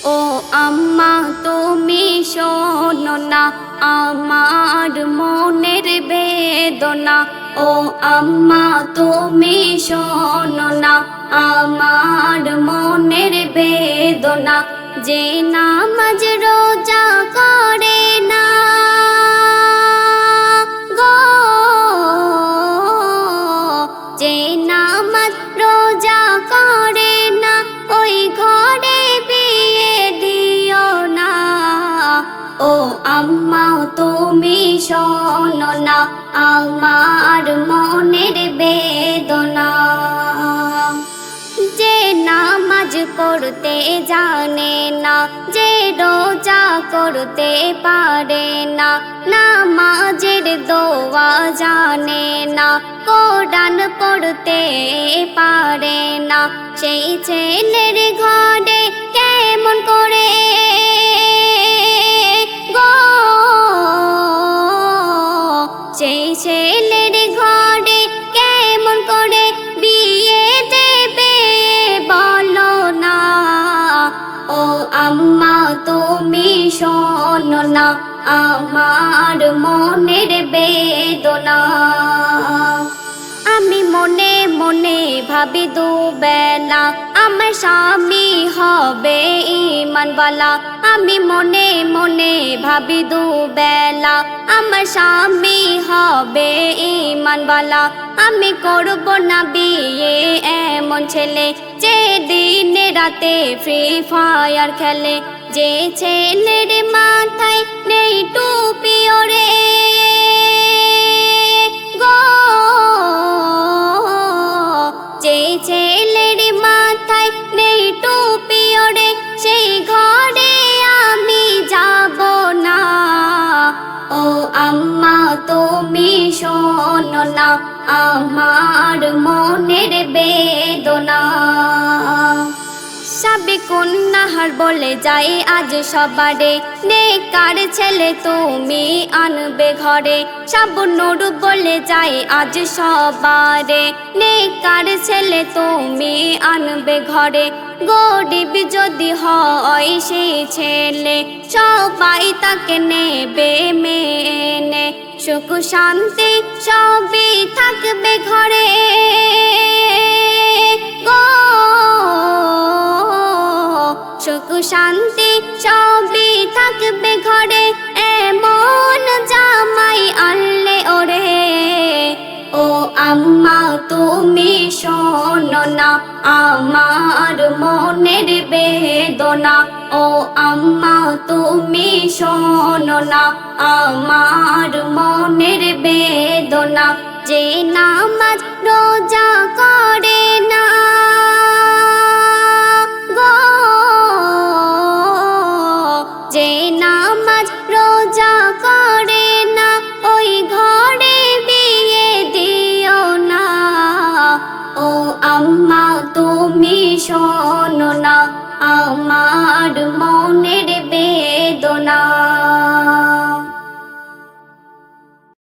ও আম্মা তুমি শোনো না আমার মনের বেদনা। ও আম্মা তুমি শোনো না আমার মনের বেদনা। যে নামাজ রোজা করে না গো, যে নামাজ রোজা করে না ওই ঘরে বিয়ে দিও না। ও আম্মা তুমি শোনো না আমার মনের বেদনা। যে নামাজ পড়তে জানে না, যে রোজা করতে পারে না, নামাজের দোয়া জানে না, কোরআন পড়তে পারে না, সেই ছেলের ঘরে কেমন করে গো, সেই ছেলের ঘরে কেমন করে বিয়ে দেবে বলো না। ও আম্মা তুমি শোনো না আমার মনের বেদনা। আমি মনে মনে ভাবি দুবেলা আমার স্বামী হবে ঈমানওয়ালা। আমি মনে মনে ভাবি দুবেলা আমার স্বামী হবে ঈমানওয়ালা। আমি করব না বিয়ে এমন ছেলে যে দিনে রাতে ফ্রি ফায়ার খেলে, যে ছেলের মাথায় নেই টুপি ওরে গো, যে ছেলের মাথায় নেই টুপি ওরে সেই ঘরে আমি যাব না। ও আম্মা তুমি শোনো না আমার মনের বেদনা। সাবিকুন নাহার বলে যাই আজ সবারে, নেকার ছেলে তুমি আনবে ঘরে। সাবুনুর বলে যাই আজ সবারে, নেকার ছেলে তুমি আনবে ঘরে। গরিব যদি হয় সেই ছেলে সবাই তাকে নেবে মেনে, সুখ শান্তি সবই থাকবে ঘরে গো, সুখ শান্তি সবই থাকবে ঘরে। এমন জামাই আনলে ওরে। ও আম্মা তুমি শোনো না আমার মনের বেদনা। ও আম্মা তুমি শোনো না আমার মনের বেদনা। যে নামাজ রোজা করে না গো, যে নামাজ রোজা করে না ওই ঘরে বিয়ে দিও না। ও আম্মা তুমি শোনো না আমার মনের বেদনা।